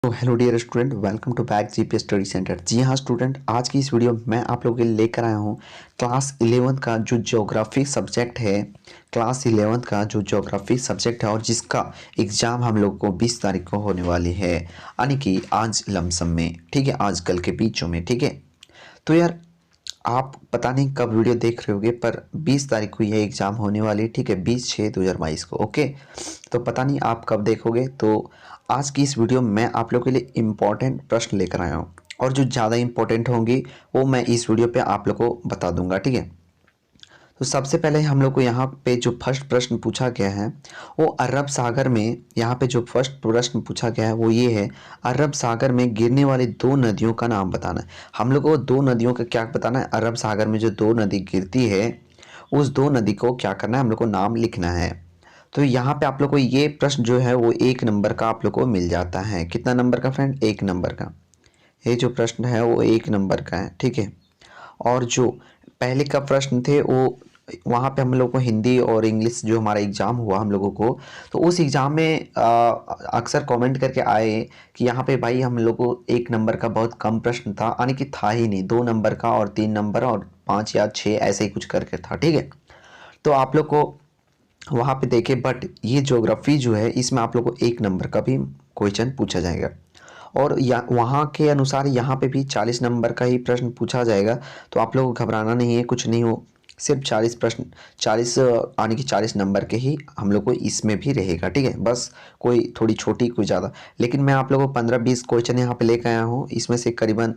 तो hello dear student, welcome to back GPS study centre. जी हाँ स्टूडेंट, आज की इस वीडियो में मैं आप लोगों के लिए लेकर आया हूँ क्लास 11 का जो ज्योग्राफी सब्जेक्ट है। क्लास 11 का जो ज्योग्राफी सब्जेक्ट है और जिसका एग्ज़ाम हम लोग को 20 तारीख को होने वाली है, यानी कि आज लमसम में, ठीक है, आज कल के बीचों में, ठीक है। तो यार आप पता नहीं कब वीडियो देख रहे होगे, पर 20 तारीख को ये एग्ज़ाम होने वाली है, ठीक है, 20/6/2022 को। ओके, तो पता नहीं आप कब देखोगे। तो आज की इस वीडियो में मैं आप लोग के लिए इम्पोर्टेंट प्रश्न लेकर आया हूँ और जो ज़्यादा इम्पोर्टेंट होंगी वो मैं इस वीडियो पे आप लोग को बता दूंगा, ठीक है। तो सबसे पहले हम लोग को यहाँ पे जो फर्स्ट प्रश्न पूछा गया है वो अरब सागर में, यहाँ पे जो फर्स्ट प्रश्न पूछा गया है वो ये है, अरब सागर में गिरने वाली दो नदियों का नाम बताना है। हम लोग को दो नदियों का क्या बताना है, अरब सागर में जो दो नदी गिरती है उस दो नदी को क्या करना है, हम लोग को नाम लिखना है। तो यहाँ पे आप लोग को ये प्रश्न जो है वो 1 नंबर का आप लोग को मिल जाता है। कितना नंबर का फ्रेंड? 1 नंबर का। ये जो प्रश्न है वो 1 नंबर का है, ठीक है। और जो पहले का प्रश्न थे वो वहाँ पे हम लोग को हिंदी और इंग्लिश जो हमारा एग्ज़ाम हुआ हम लोगों को, तो उस एग्ज़ाम में अक्सर कमेंट करके आए कि यहाँ पे भाई हम लोग को 1 नंबर का बहुत कम प्रश्न था, यानी कि था ही नहीं, 2 नंबर का और 3 नंबर और 5 या 6 ऐसे ही कुछ करके था, ठीक है। तो आप लोग को वहाँ पे देखे, बट ये ज्योग्राफी जो है इसमें आप लोग को 1 नंबर का भी क्वेश्चन पूछा जाएगा और वहाँ के अनुसार यहाँ पे भी 40 नंबर का ही प्रश्न पूछा जाएगा। तो आप लोगों को घबराना नहीं है, कुछ नहीं हो, सिर्फ 40 प्रश्न, 40 यानी कि 40 नंबर के ही हम लोग को इसमें भी रहेगा, ठीक है। बस कोई थोड़ी छोटी कोई ज़्यादा, लेकिन मैं आप लोगों को 15-20 क्वेश्चन यहाँ पे लेकर आया हूँ। इसमें से करीबन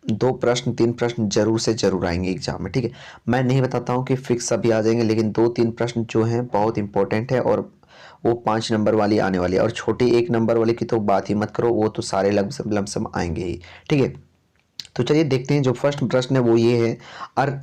2 प्रश्न 3 प्रश्न जरूर से जरूर आएंगे एग्जाम में, ठीक है। मैं नहीं बताता हूँ कि फिक्स सभी आ जाएंगे, लेकिन 2-3 प्रश्न जो हैं बहुत इंपॉर्टेंट है और वो 5 नंबर वाली आने वाली है। और छोटी 1 नंबर वाली की तो बात ही मत करो, वो तो सारे लमसम आएंगे ही, ठीक है। तो चलिए देखते हैं, जो फर्स्ट प्रश्न है वो ये है। और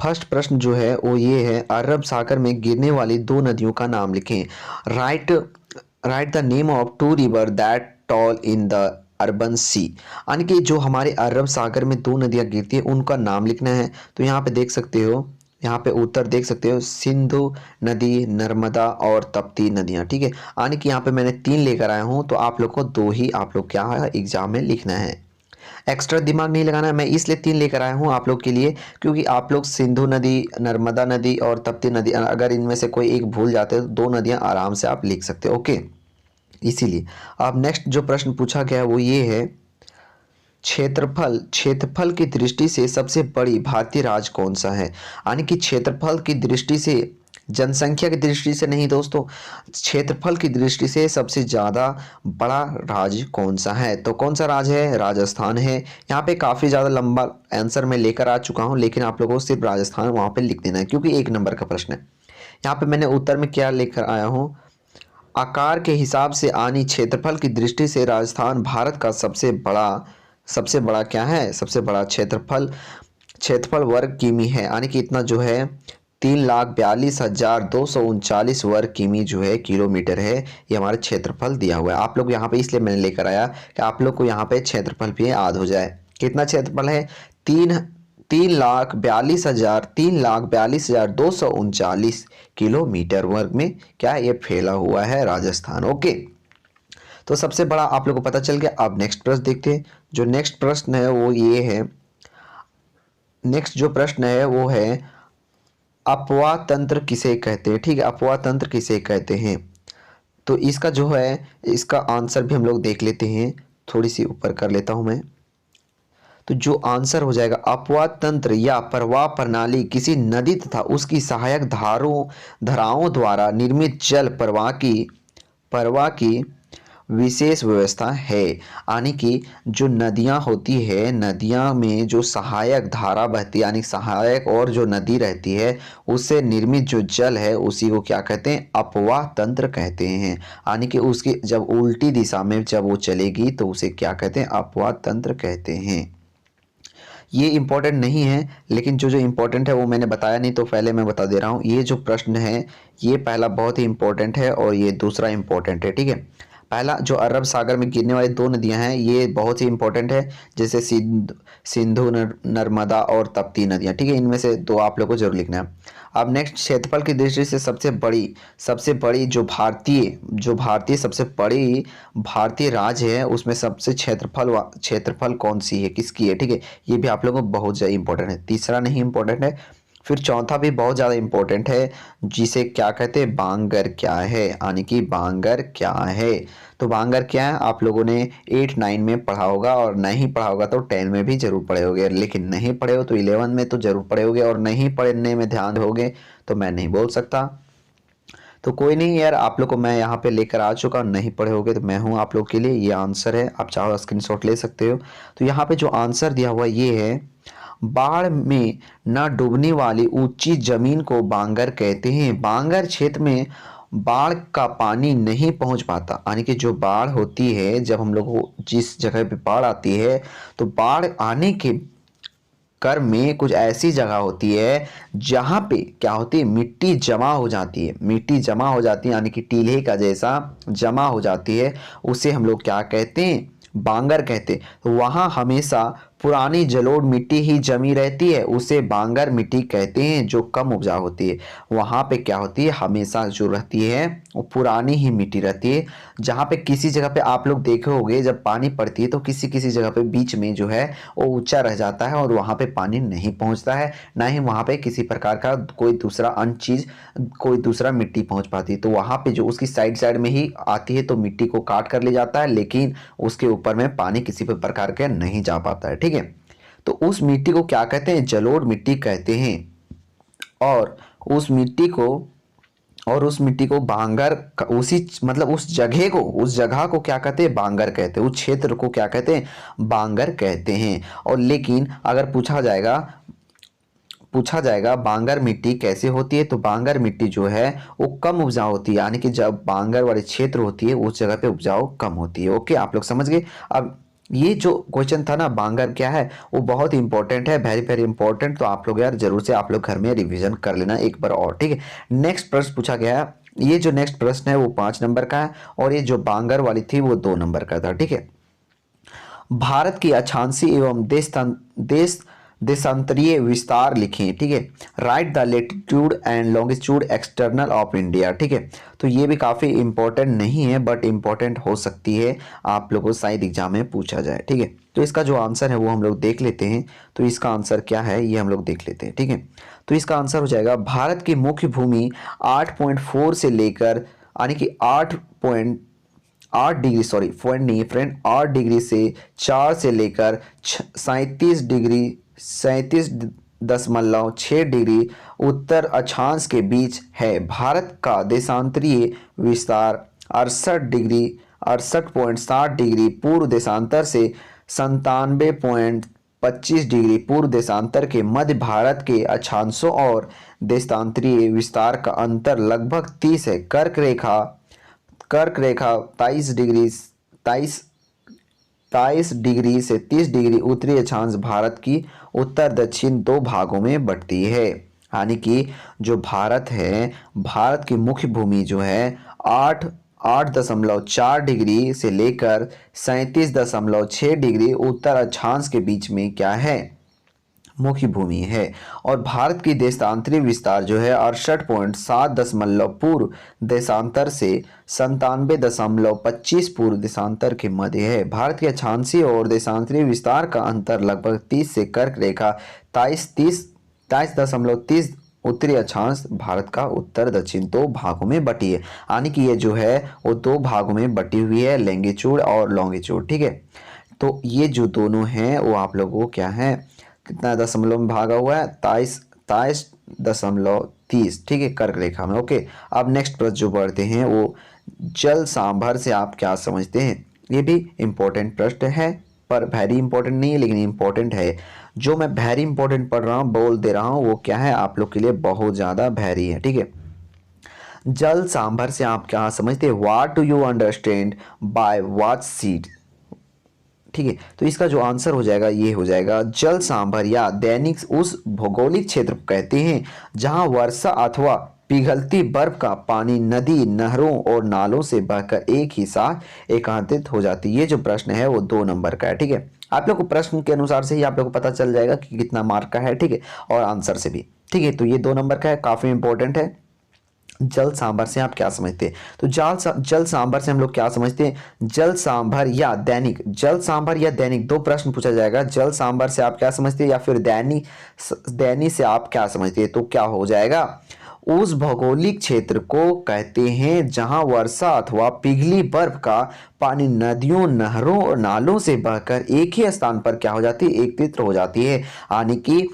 फर्स्ट प्रश्न जो है वो ये है, अरब सागर में गिरने वाली दो नदियों का नाम लिखें। Write write the name of two river that fall in the Arabian Sea, यानी कि जो हमारे अरब सागर में दो नदियां गिरती है उनका नाम लिखना है। तो यहाँ पे देख सकते हो, यहाँ पे उत्तर देख सकते हो, सिंधु नदी, नर्मदा और तप्ती नदियां, ठीक है। यानी कि यहाँ पे मैंने 3 लेकर आया हूँ, तो आप लोग को 2 ही आप लोग क्या है एग्जाम में लिखना है। एक्स्ट्रा दिमाग नहीं लगाना है, मैं इसलिए 3 लेकर आया हूँ आप लोग के लिए, क्योंकि आप लोग सिंधु नदी, नर्मदा नदी और तप्ती नदी, अगर इनमें से कोई एक भूल जाते हो तो 2 नदियाँ आराम से आप लिख सकते हो, ओके। इसीलिए अब नेक्स्ट जो प्रश्न पूछा गया है वो ये है, क्षेत्रफल की दृष्टि से सबसे बड़ी भारतीय राज्य कौन सा है। यानी कि क्षेत्रफल की दृष्टि से, जनसंख्या की दृष्टि से नहीं दोस्तों, क्षेत्रफल की दृष्टि से सबसे ज़्यादा बड़ा राज्य कौन सा है। तो कौन सा राज्य है? राजस्थान है। यहाँ पे काफ़ी ज़्यादा लंबा आंसर मैं लेकर आ चुका हूँ, लेकिन आप लोगों को सिर्फ राजस्थान वहाँ पे लिख देना है, क्योंकि 1 नंबर का प्रश्न है। यहाँ पे मैंने उत्तर में क्या लेकर आया हूँ, आकार के हिसाब से यानी क्षेत्रफल की दृष्टि से राजस्थान भारत का सबसे बड़ा क्या है, सबसे बड़ा क्षेत्रफल वर्ग किमी है। यानी कि इतना जो है 3,42,239 वर्ग किमी जो है, किलोमीटर है, ये हमारा क्षेत्रफल दिया हुआ है। आप लोग यहाँ पे इसलिए मैंने लेकर आया कि आप लोग को यहाँ पे क्षेत्रफल भी याद हो जाए। कितना क्षेत्रफल है? 3,42,239 किलोमीटर वर्ग में क्या ये फैला हुआ है राजस्थान, ओके। तो सबसे बड़ा आप लोग को पता चल गया। अब नेक्स्ट प्रश्न देखते हैं। जो नेक्स्ट प्रश्न है वो ये है, नेक्स्ट जो प्रश्न है वो है, अपवाह तंत्र किसे कहते हैं, ठीक है। अपवाह तंत्र किसे कहते हैं, तो इसका जो है, इसका आंसर भी हम लोग देख लेते हैं। थोड़ी सी ऊपर कर लेता हूं मैं, तो जो आंसर हो जाएगा, अपवाह तंत्र या प्रवाह प्रणाली किसी नदी तथा उसकी सहायक धाराओं द्वारा निर्मित जल प्रवाह की विशेष व्यवस्था है। यानी कि जो नदियां होती है, नदियां में जो सहायक धारा बहती है, यानी सहायक और जो नदी रहती है उससे निर्मित जो जल है उसी को क्या कहते हैं? अपवाह तंत्र कहते हैं। यानी कि उसकी जब उल्टी दिशा में जब वो चलेगी तो उसे क्या कहते हैं? अपवाह तंत्र कहते हैं। ये इंपॉर्टेंट नहीं है, लेकिन जो इंपॉर्टेंट है वो मैंने बताया नहीं, तो पहले मैं बता दे रहा हूँ। ये जो प्रश्न है ये पहला बहुत ही इंपॉर्टेंट है और ये दूसरा इंपॉर्टेंट है, ठीक है। पहला जो अरब सागर में गिरने वाली दो नदियां हैं ये बहुत ही इंपॉर्टेंट है, जैसे सिंधु नर्मदा और तप्ती नदियां, ठीक है। इनमें से दो आप लोग को जरूर लिखना है। अब नेक्स्ट, क्षेत्रफल की दृष्टि से सबसे बड़ी जो भारतीय सबसे बड़ी भारतीय राज्य है उसमें सबसे क्षेत्रफल कौन सी है, किसकी है, ठीक है। ये भी आप लोगों को बहुत ज़्यादा इंपॉर्टेंट है। तीसरा नहीं इंपॉर्टेंट है। फिर चौथा भी बहुत ज़्यादा इंपॉर्टेंट है, जिसे क्या कहते हैं, बांगर क्या है, यानी कि बांगर क्या है। तो बांगर क्या है आप लोगों ने 8-9 में पढ़ा होगा, और नहीं पढ़ा होगा तो 10 में भी जरूर पढ़े होगे, लेकिन नहीं पढ़े हो तो 11 में तो जरूर पढ़े होगे, और नहीं पढ़ने में ध्यान दोगे तो मैं नहीं बोल सकता। तो कोई नहीं यार, आप लोग को मैं यहाँ पे लेकर आ चुका, नहीं पढ़े होगे तो मैं हूँ आप लोग के लिए। ये आंसर है, आप चाहो स्क्रीनशॉट ले सकते हो। तो यहाँ पे जो आंसर दिया हुआ ये है, बाढ़ में न डूबने वाली ऊंची जमीन को बांगर कहते हैं। बांगर क्षेत्र में बाढ़ का पानी नहीं पहुंच पाता, यानी कि जो बाढ़ होती है, जब हम लोग को जिस जगह पे बाढ़ आती है तो बाढ़ आने के कर में कुछ ऐसी जगह होती है जहां पे क्या होती है, मिट्टी जमा हो जाती है। मिट्टी जमा हो जाती है यानी कि टीले का जैसा जमा हो जाती है, उसे हम लोग क्या कहते हैं, बांगर कहते हैं। तो वहां हमेशा पुरानी जलोढ़ मिट्टी ही जमी रहती है, उसे बांगर मिट्टी कहते हैं, जो कम उपजाऊ होती है। वहां पे क्या होती है, हमेशा जो रहती है वो पुरानी ही मिट्टी रहती है। जहाँ पे किसी जगह पे आप लोग देखे होंगे जब पानी पड़ती है तो किसी किसी जगह पे बीच में जो है वो ऊंचा रह जाता है और वहाँ पे पानी नहीं पहुँचता है, ना ही वहाँ पे किसी प्रकार का कोई दूसरा अन्य चीज, कोई दूसरा मिट्टी पहुँच पाती है। तो वहाँ पे जो उसकी साइड साइड में ही आती है तो मिट्टी को काट कर ले जाता है, लेकिन उसके ऊपर में पानी किसी भी प्रकार के नहीं जा पाता है, ठीक है। तो उस मिट्टी को क्या कहते हैं, जलोढ़ मिट्टी कहते हैं। और उस मिट्टी को बांगर उसी मतलब उस जगह को क्या कहते हैं, बांगर कहते हैं। उस क्षेत्र को क्या कहते हैं, बांगर कहते हैं। और लेकिन अगर पूछा जाएगा बांगर मिट्टी कैसे होती है, तो बांगर मिट्टी जो है वो कम उपजाऊ होती है, यानी कि जब बांगर वाले क्षेत्र होती है उस जगह पे उपजाऊ कम होती है। ओके, आप लोग समझ गए। अब ये जो क्वेश्चन था ना, बांगर क्या है, वो बहुत इंपॉर्टेंट है, वेरी वेरी इंपॉर्टेंट। तो आप लोग यार जरूर से आप लोग घर में रिवीजन कर लेना एक बार और, ठीक है। नेक्स्ट प्रश्न पूछा गया है, ये जो नेक्स्ट प्रश्न है वो 5 नंबर का है, और ये जो बांगर वाली थी वो 2 नंबर का था, ठीक है। भारत की अक्षांशीय एवं देशांतरीय विस्तार लिखें, ठीक है। Right the latitude and longitude external of India, ठीक है। तो ये भी काफ़ी इंपॉर्टेंट नहीं है बट इंपॉर्टेंट हो सकती है, आप लोगों को शायद एग्जाम में पूछा जाए, ठीक है। तो इसका जो आंसर है वो हम लोग देख लेते हैं। तो इसका आंसर क्या है ये हम लोग देख लेते हैं, ठीक है। तो इसका आंसर हो जाएगा, भारत की मुख्य भूमि 8.4 से लेकर, यानी कि 8 डिग्री, सॉरी पॉइंट नहीं है फ्रेंड, 8 डिग्री से 4 से लेकर 37.6 डिग्री उत्तर अक्षांश के बीच है। भारत का देशांतरीय विस्तार 68.60 डिग्री पूर्व देशांतर से 97.25 डिग्री पूर्व देशांतर के मध्य भारत के अक्षांशों और देशांतरीय विस्तार का अंतर लगभग 30 है। कर्क रेखा 23 डिग्री से 30 डिग्री उत्तरी अक्षांश भारत की उत्तर दक्षिण 2 भागों में बंटती है। यानी कि जो भारत है, भारत की मुख्य भूमि जो है 8.4 डिग्री से लेकर 37.6 डिग्री उत्तर अक्षांश के बीच में क्या है, मुख्य भूमि है। और भारत की देशांतरी विस्तार जो है 68.7 पूर्व देशांतर से 97.25 पूर्व देशांतर के मध्य है। भारत के अक्षांशीय और देशांतरी विस्तार का अंतर लगभग 30 से कर्क रेखा 23.30 उत्तरी अक्षांश भारत का उत्तर दक्षिण 2 भागों में बटी है। यानी कि ये जो है वो 2 भागों में बटी हुई है, लैंगिट्यूड और लॉन्गिट्यूड, ठीक है। तो ये जो दोनों हैं वो आप लोगों को क्या है, कितना दशमलव में भागा हुआ है, 23.30, ठीक है, कर्क रेखा में। ओके, अब नेक्स्ट प्रश्न जो पढ़ते हैं वो जल सांभर से आप क्या समझते हैं। ये भी इंपॉर्टेंट प्रश्न है पर वेरी इंपॉर्टेंट नहीं है, लेकिन इंपॉर्टेंट है। जो मैं वेरी इंपॉर्टेंट पढ़ रहा हूँ, बोल दे रहा हूँ, वो क्या है आप लोग के लिए बहुत ज़्यादा वेरी है, ठीक है। जल सांभर से आप क्या समझते हैं, what do you understand by what seed, ठीक है। तो इसका जो आंसर हो जाएगा ये हो जाएगा, जल सांभर या दैनिक उस भौगोलिक क्षेत्र को कहते हैं जहां वर्षा अथवा पिघलती बर्फ का पानी नदी, नहरों और नालों से बहकर एक ही साथ एकत्रित हो जाती है। ये जो प्रश्न है वो 2 नंबर का है, ठीक है। आप लोग को प्रश्न के अनुसार से ही आप लोग को पता चल जाएगा कि कितना मार्क का है, ठीक है, और आंसर से भी, ठीक है। तो ये 2 नंबर का है, काफी इंपॉर्टेंट है। जल सांभर से आप क्या समझते हैं? तो जल सांभर से हम लोग क्या समझते हैं? जल सांभर या दैनिक, जल सांभर या दैनिक, 2 प्रश्न पूछा जाएगा। जल सांभर से आप क्या समझते हैं या फिर दैनी से आप क्या समझते हैं? तो क्या हो जाएगा? उस भौगोलिक क्षेत्र को कहते हैं जहां वर्षा अथवा पिघली बर्फ का पानी नदियों, नहरों और नालों से बहकर एक ही स्थान पर क्या हो जाती है? एकत्रित हो जाती है। यानी कि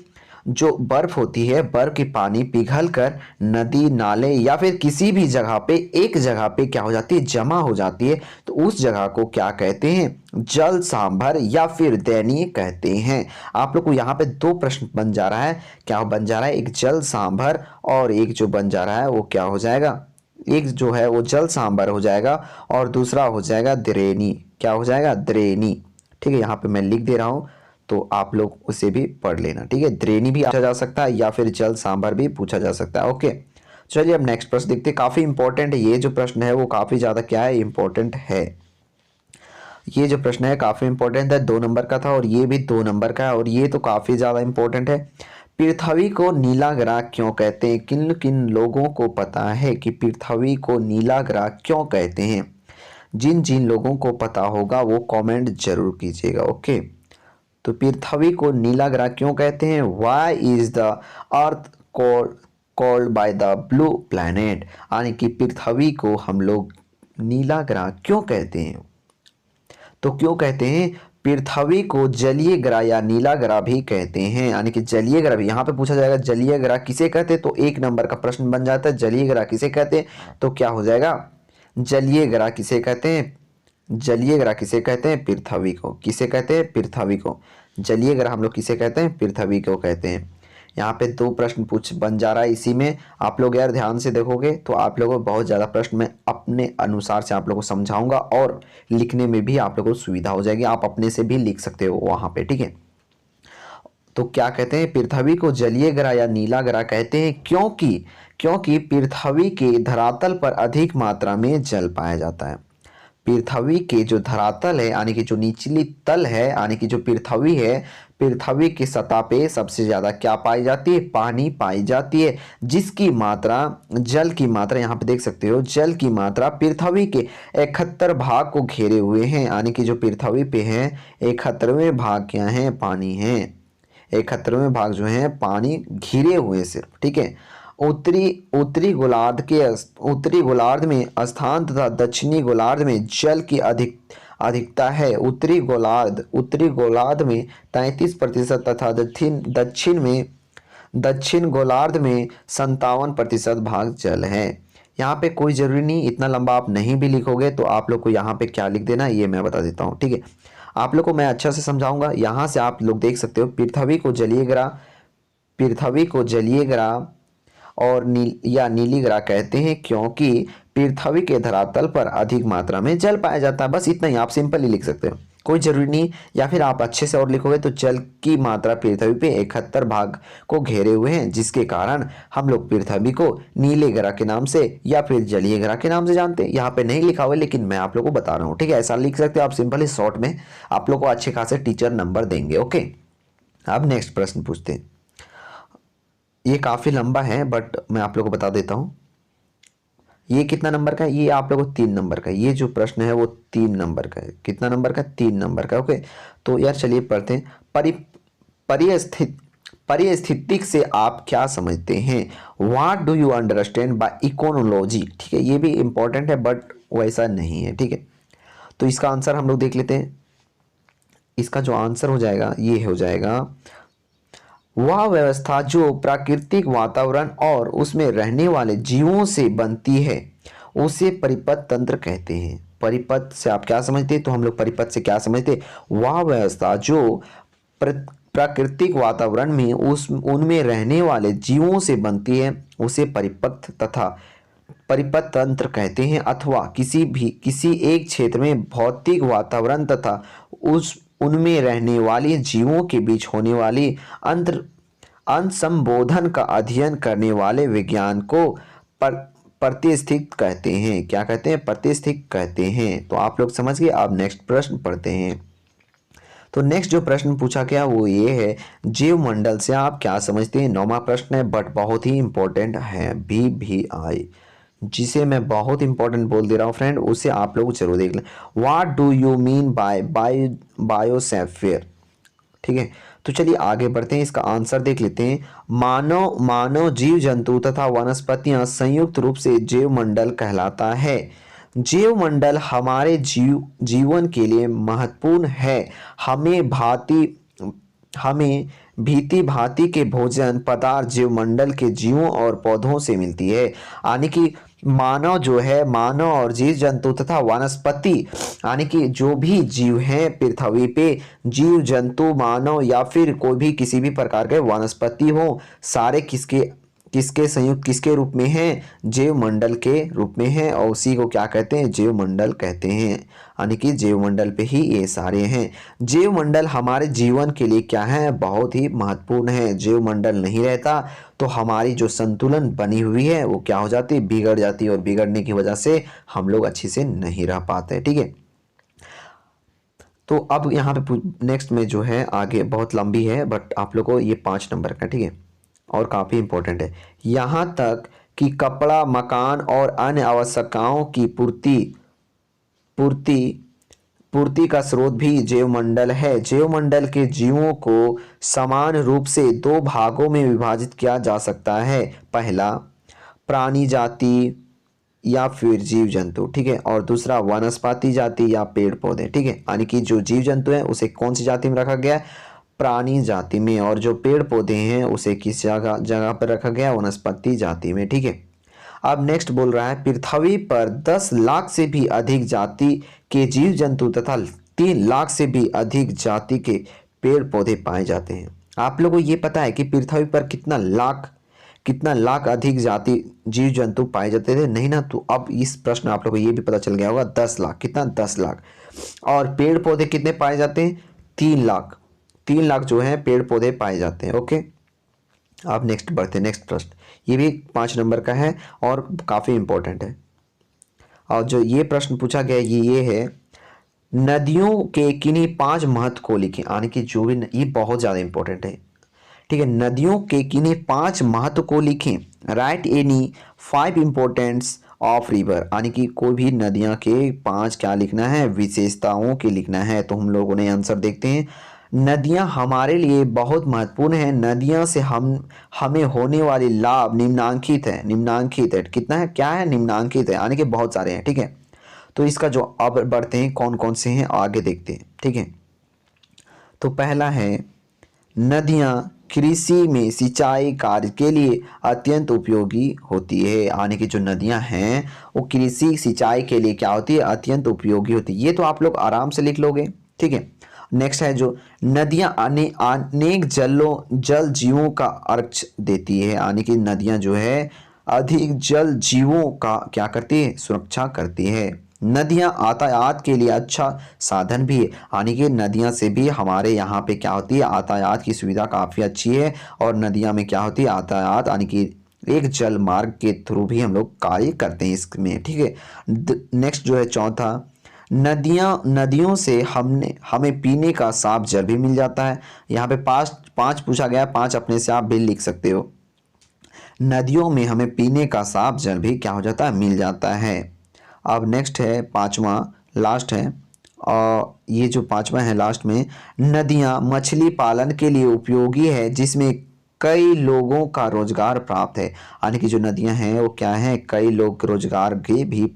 जो बर्फ होती है, बर्फ की पानी पिघल कर नदी, नाले या फिर किसी भी जगह पे, एक जगह पे क्या हो जाती है? जमा हो जाती है। तो उस जगह को क्या कहते हैं? जल सांभर या फिर दैनीय कहते हैं। आप लोग को यहाँ पे 2 प्रश्न बन जा रहा है। क्या बन जा रहा है? एक जल सांभर और एक जो बन जा रहा है वो क्या हो जाएगा? एक जो है वो जल सांभर हो जाएगा और दूसरा हो जाएगा द्रेनी। क्या हो जाएगा? द्रेनी, ठीक है। यहाँ पे मैं लिख दे रहा हूँ, तो आप लोग उसे भी पढ़ लेना, ठीक है। द्रेनी भी पूछा जा सकता है या फिर जल सांभर भी पूछा जा सकता है। ओके, चलिए अब नेक्स्ट प्रश्न देखते हैं। काफी इंपॉर्टेंट है ये जो प्रश्न है, वो काफी ज्यादा क्या है? इंपॉर्टेंट है। ये जो प्रश्न है काफी इंपॉर्टेंट है, 2 नंबर का था और ये भी 2 नंबर का है और ये तो काफी ज्यादा इंपॉर्टेंट है। पृथ्वी को नीला ग्रह क्यों कहते हैं? किन किन लोगों को पता है कि पृथ्वी को नीला ग्रह क्यों कहते हैं? जिन जिन लोगों को पता होगा वो कमेंट जरूर कीजिएगा। ओके, तो पृथ्वी को नीला ग्रह क्यों कहते हैं? Why is the earth called by the blue planet? यानी कि पृथ्वी को हम लोग नीला ग्रह क्यों कहते हैं? तो क्यों कहते हैं? पृथ्वी को जलीय ग्रह या नीला ग्रह भी कहते हैं। यानी कि जलीय ग्रह भी यहाँ पे पूछा जाएगा। जलीय ग्रह किसे कहते हैं? तो 1 नंबर का प्रश्न बन जाता है। जलीय ग्रह किसे कहते हैं? तो क्या हो जाएगा? जलीय ग्रह किसे कहते हैं? जलीय ग्रह किसे कहते हैं? पृथ्वी को। किसे कहते हैं? पृथ्वी को। जलीय ग्रह हम लोग किसे कहते हैं? पृथ्वी को कहते हैं। यहाँ पे 2 प्रश्न पूछ बन जा रहा है इसी में। आप लोग यार ध्यान से देखोगे तो आप लोगों को बहुत ज़्यादा प्रश्न मैं अपने अनुसार से आप लोगों को समझाऊंगा और लिखने में भी आप लोगों को सुविधा हो जाएगी। आप अपने से भी लिख सकते हो वहाँ पे, ठीक है। तो क्या कहते हैं? पृथ्वी को जलीय ग्रह या नीला ग्रह कहते हैं क्योंकि पृथ्वी के धरातल पर अधिक मात्रा में जल पाया जाता है। पृथ्वी के जो धरातल है यानी कि जो निचली तल है, यानी कि जो पृथ्वी है, पृथ्वी की सतह पे सबसे ज्यादा क्या पाई जाती है? पानी पाई जाती है, जिसकी मात्रा, जल की मात्रा यहाँ पे देख सकते हो, जल की मात्रा पृथ्वी के 71 भाग को घेरे हुए हैं। यानी कि जो पृथ्वी पे है 71वें भाग क्या है? पानी है। 71वें भाग जो है पानी घिरे हुए सिर्फ, ठीक है। उत्तरी गोलार्ध में स्थान तथा दक्षिणी गोलार्ध में जल की अधिकता है। उत्तरी गोलार्ध में 33% तथा दक्षिण गोलार्ध में 57% भाग जल है। यहाँ पे कोई जरूरी नहीं, इतना लंबा आप नहीं भी लिखोगे तो आप लोग को यहाँ पे क्या लिख देना ये मैं बता देता हूँ, ठीक है। आप लोग को मैं अच्छा से समझाऊंगा। यहाँ से आप लोग देख सकते हो पृथ्वी को जलीय ग्रह और नीली ग्रह कहते हैं क्योंकि पृथ्वी के धरातल पर अधिक मात्रा में जल पाया जाता है। बस इतना ही, आप सिंपल ही लिख सकते हो, कोई जरूरी नहीं। या फिर आप अच्छे से और लिखोगे तो जल की मात्रा पृथ्वी पे 71 भाग को घेरे हुए हैं, जिसके कारण हम लोग पृथ्वी को नीले ग्रह के नाम से या फिर जलीय ग्रह के नाम से जानते हैं। यहाँ पे नहीं लिखा हुआ है लेकिन मैं आप लोग को बता रहा हूँ, ठीक है। ऐसा लिख सकते हो आप सिंपली शॉर्ट में, आप लोग को अच्छे खासे टीचर नंबर देंगे। ओके, अब नेक्स्ट प्रश्न पूछते हैं। ये काफी लंबा है बट मैं आप लोगों को बता देता हूं। ये कितना नंबर का है? ये आप लोगों को 3 नंबर का है। ये जो प्रश्न है वो 3 नंबर का है। कितना नंबर का? 3 नंबर का। ओके, तो यार चलिए पढ़ते हैं। परिस्थितिक से आप क्या समझते हैं? What do you understand by ecology? ठीक है, ये भी इंपॉर्टेंट है बट वैसा नहीं है, ठीक है। तो इसका आंसर हम लोग देख लेते हैं। इसका जो आंसर हो जाएगा ये हो जाएगा, वह व्यवस्था जो प्राकृतिक वातावरण और उसमें रहने वाले जीवों से बनती है उसे परिपथ तंत्र कहते हैं। परिपथ से आप क्या समझते हैं? तो हम लोग परिपथ से क्या समझते हैं? वह व्यवस्था जो प्राकृतिक वातावरण में उनमें रहने वाले जीवों से बनती है उसे परिपथ तथा परिपथ तंत्र कहते हैं। अथवा किसी एक क्षेत्र में भौतिक वातावरण तथा उनमें रहने वाले जीवों के बीच होने वाली अंतर्संबंधन का अध्ययन करने वाले विज्ञान को पर प्रतिष्ठित कहते हैं। क्या कहते हैं? प्रतिष्ठित कहते हैं। तो आप लोग समझ गए। अब नेक्स्ट प्रश्न पढ़ते हैं। तो नेक्स्ट जो प्रश्न पूछा गया वो ये है, जीव मंडल से आप क्या समझते हैं? 9वां प्रश्न है, बट बहुत ही इंपॉर्टेंट है, BVI, जिसे मैं बहुत इंपॉर्टेंट बोल दे रहा हूँ फ्रेंड, उसे आप लोग जरूर देख लें। What do you mean by biosphere? ठीक है, तो चलिए आगे बढ़ते हैं, इसका आंसर देख लेते हैं। मानव जीव जंतु तथा वनस्पतियां संयुक्त रूप से जीव मंडल कहलाता है। जीव मंडल हमारे जीवन के लिए महत्वपूर्ण है। हमें भीति भांति के भोजन पदार्थ जीव मंडल के जीवों और पौधों से मिलती है। यानी कि मानव जो है, मानव और जीव जंतु तथा वनस्पति, यानी कि जो भी जीव हैं पृथ्वी पे, जीव जंतु, मानव या फिर कोई भी किसी भी प्रकार के वनस्पति हो, सारे किसके किसके संयुक्त किसके रूप में हैं? जीव मंडल के रूप में हैं, और उसी को क्या कहते हैं? जीव मंडल कहते हैं। यानी कि जीव मंडल पे ही ये सारे हैं। जीव मंडल हमारे जीवन के लिए क्या है? बहुत ही महत्वपूर्ण है। जीव मंडल नहीं रहता तो हमारी जो संतुलन बनी हुई है वो क्या हो जाती है? बिगड़ जाती है, और बिगड़ने की वजह से हम लोग अच्छे से नहीं रह पाते। ठीक है, तो अब यहाँ पे नेक्स्ट में जो है आगे बहुत लंबी है, बट आप लोगों को ये 5 नंबर का, ठीक है, और काफ़ी इंपॉर्टेंट है। यहाँ तक कि कपड़ा, मकान और अन्य आवश्यकताओं की पूर्ति पूर्ति का स्रोत भी जीवमंडल है। जीवमंडल के जीवों को समान रूप से 2 भागों में विभाजित किया जा सकता है। पहला, प्राणी जाति या फिर जीव जंतु, ठीक है, और दूसरा वनस्पति जाति या पेड़ पौधे। ठीक है, यानी कि जो जीव जंतु है उसे कौन सी जाति में रखा गया है? प्राणी जाति में, और जो पेड़ पौधे हैं उसे किस जगह पर रखा गया? वनस्पति जाति में। ठीक है, अब नेक्स्ट बोल रहा है, पृथ्वी पर 10 लाख से भी अधिक जाति के जीव जंतु तथा 3 लाख से भी अधिक जाति के पेड़ पौधे पाए जाते हैं। आप लोगों को ये पता है कि पृथ्वी पर कितना लाख अधिक जाति जीव जंतु पाए जाते थे? नहीं ना। तो अब इस प्रश्न आप लोगों को ये भी पता चल गया होगा, 10 लाख, कितना? 10 लाख। और पेड़ पौधे कितने पाए जाते हैं? 3 लाख। 3 लाख जो है पेड़ पौधे पाए जाते हैं। ओके, अब नेक्स्ट बढ़ते हैं। नेक्स्ट प्रश्न ये भी 5 नंबर का है और काफ़ी इंपॉर्टेंट है। और जो ये प्रश्न पूछा गया ये है, नदियों के किन्हीं 5 महत्व को लिखें। यानी कि जो भी, ये बहुत ज़्यादा इंपॉर्टेंट है। ठीक है, नदियों के किन्हीं 5 महत्व को लिखें। Right any 5 importance of river. यानी कि कोई भी नदियां के 5 क्या लिखना है? विशेषताओं के लिखना है। तो हम लोगों ने आंसर देखते हैं। नदियां हमारे लिए बहुत महत्वपूर्ण हैं। नदियां से हमें होने वाले लाभ निम्नांकित है। निम्नांकित है कितना है? क्या है? निम्नांकित है, यानी कि बहुत सारे हैं। ठीक है, तो इसका जो अब बढ़ते हैं कौन कौन से हैं आगे देखते हैं। ठीक है, तो पहला है, नदियां कृषि में सिंचाई कार्य के लिए अत्यंत उपयोगी होती है। यानी कि जो नदियां हैं वो कृषि सिंचाई के लिए क्या होती है? अत्यंत उपयोगी होती है। ये तो आप लोग आराम से लिख लोगे। ठीक है, नेक्स्ट है, जो नदियां अनेक जल जीवों का आश्रय देती है। यानी कि नदियां जो है अधिक जल जीवों का क्या करती है? सुरक्षा करती है। नदियां यातायात के लिए अच्छा साधन भी है। यानी कि नदियां से भी हमारे यहाँ पे क्या होती है? यातायात की सुविधा काफ़ी अच्छी है, और नदियां में क्या होती है? यातायात, यानी कि एक जल मार्ग के थ्रू भी हम लोग कार्य करते हैं इसमें। ठीक है, नेक्स्ट जो है चौथा, नदियों से हमें पीने का साफ जल भी मिल जाता है। यहाँ पे पाँच पूछा गया, 5 अपने से आप भी लिख सकते हो। नदियों में हमें पीने का साफ जल भी क्या हो जाता है? मिल जाता है। अब नेक्स्ट है 5वां, लास्ट है, और ये जो 5वां है लास्ट में, नदियाँ मछली पालन के लिए उपयोगी है, जिसमें कई लोगों का रोजगार प्राप्त है। यानी कि जो नदियाँ हैं वो क्या है? कई लोग रोजगार के भी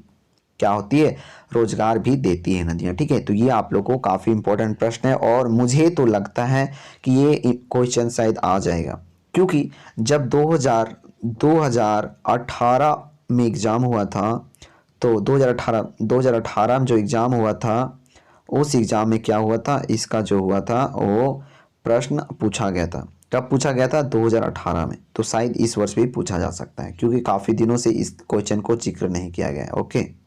क्या होती है? रोजगार भी देती है नदियाँ। ठीक है, तो ये आप लोगों को काफ़ी इंपॉर्टेंट प्रश्न है, और मुझे तो लगता है कि ये क्वेश्चन शायद आ जाएगा, क्योंकि जब 2018 में एग्ज़ाम हुआ था, तो 2018 में जो एग्ज़ाम हुआ था, उस एग्ज़ाम में क्या हुआ था? इसका जो हुआ था वो प्रश्न पूछा गया था। कब पूछा गया था? 2018 में। तो शायद इस वर्ष भी पूछा जा सकता है, क्योंकि काफ़ी दिनों से इस क्वेश्चन को जिक्र नहीं किया गया है। ओके,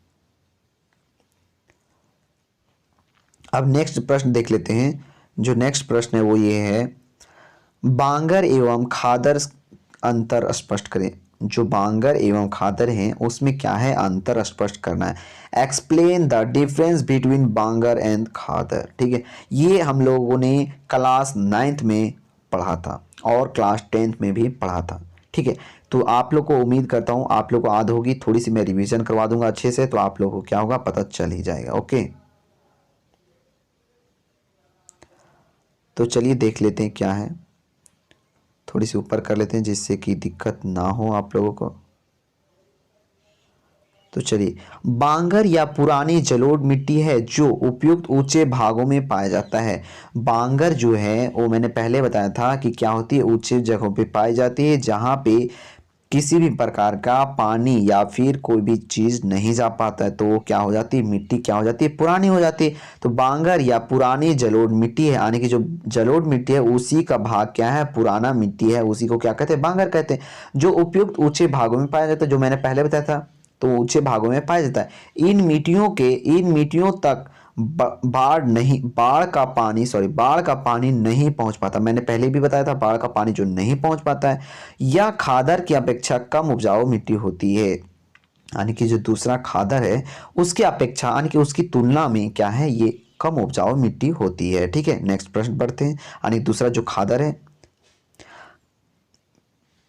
अब नेक्स्ट प्रश्न देख लेते हैं। जो नेक्स्ट प्रश्न है वो ये है, बांगर एवं खादर अंतर स्पष्ट करें। जो बांगर एवं खादर हैं उसमें क्या है अंतर स्पष्ट करना है। Explain the difference between bangar and khadar. ठीक है, ये हम लोगों ने क्लास 9th में पढ़ा था और क्लास 10th में भी पढ़ा था। ठीक है, तो आप लोग को उम्मीद करता हूँ आप लोग को याद होगी, थोड़ी सी मैं रिवीजन करवा दूंगा अच्छे से, तो आप लोगों को क्या होगा पता चल ही जाएगा। ओके, तो चलिए देख लेते हैं क्या है, थोड़ी सी ऊपर कर लेते हैं जिससे कि दिक्कत ना हो आप लोगों को। तो चलिए, बांगर या पुरानी जलोढ़ मिट्टी है जो उपयुक्त ऊंचे भागों में पाया जाता है। बांगर जो है वो मैंने पहले बताया था कि क्या होती है, ऊंचे जगहों पे पाई जाती है जहां पे किसी भी प्रकार का पानी या फिर कोई भी चीज नहीं जा पाता है, तो वो क्या हो जाती है, मिट्टी क्या हो जाती है, पुरानी हो जाती है। तो बांगर या पुरानी जलोढ़ मिट्टी है, यानी कि जो जलोढ़ मिट्टी है उसी का भाग क्या है, पुराना मिट्टी है, उसी को क्या कहते हैं, बांगर कहते हैं। जो उपयुक्त ऊंचे भागों में पाया जाता है, जो मैंने पहले बताया था, तो ऊंचे भागों में पाया जाता है। इन मिट्टियों तक बाढ़ का पानी नहीं पहुंच पाता। मैंने पहले भी बताया था, बाढ़ का पानी जो नहीं पहुंच पाता है या खादर की अपेक्षा कम उपजाऊ मिट्टी होती है, यानी कि जो दूसरा खादर है उसकी अपेक्षा यानी कि उसकी तुलना में क्या है, ये कम उपजाऊ मिट्टी होती है। ठीक है, नेक्स्ट प्रश्न बढ़ते हैं। यानी दूसरा जो खादर है,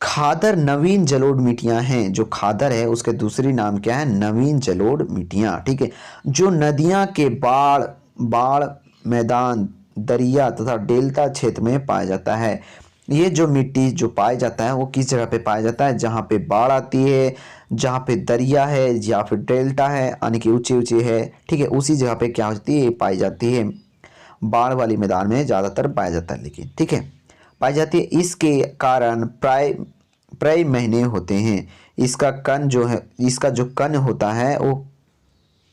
खादर नवीन जलोढ़ मिट्टियां हैं। जो खादर है उसके दूसरी नाम क्या है, नवीन जलोढ़ मिट्टियां। ठीक है, जो नदियां के बाढ़ बाढ़ मैदान, दरिया तथा डेल्टा क्षेत्र में पाया जाता है। ये जो मिट्टी जो पाया जाता है वो किस जगह पे पाया जाता है, जहाँ पे बाढ़ आती है, जहाँ पे दरिया है या फिर डेल्टा है, यानी कि ऊंचे ऊंचे है। ठीक है, उसी जगह पे क्या होती है, पाई जाती है। बाढ़ वाली मैदान में ज़्यादातर पाया जाता है, लेकिन ठीक है पाई जाती है। इसके कारण प्राय प्राय महीने होते हैं। इसका जो कण होता है वो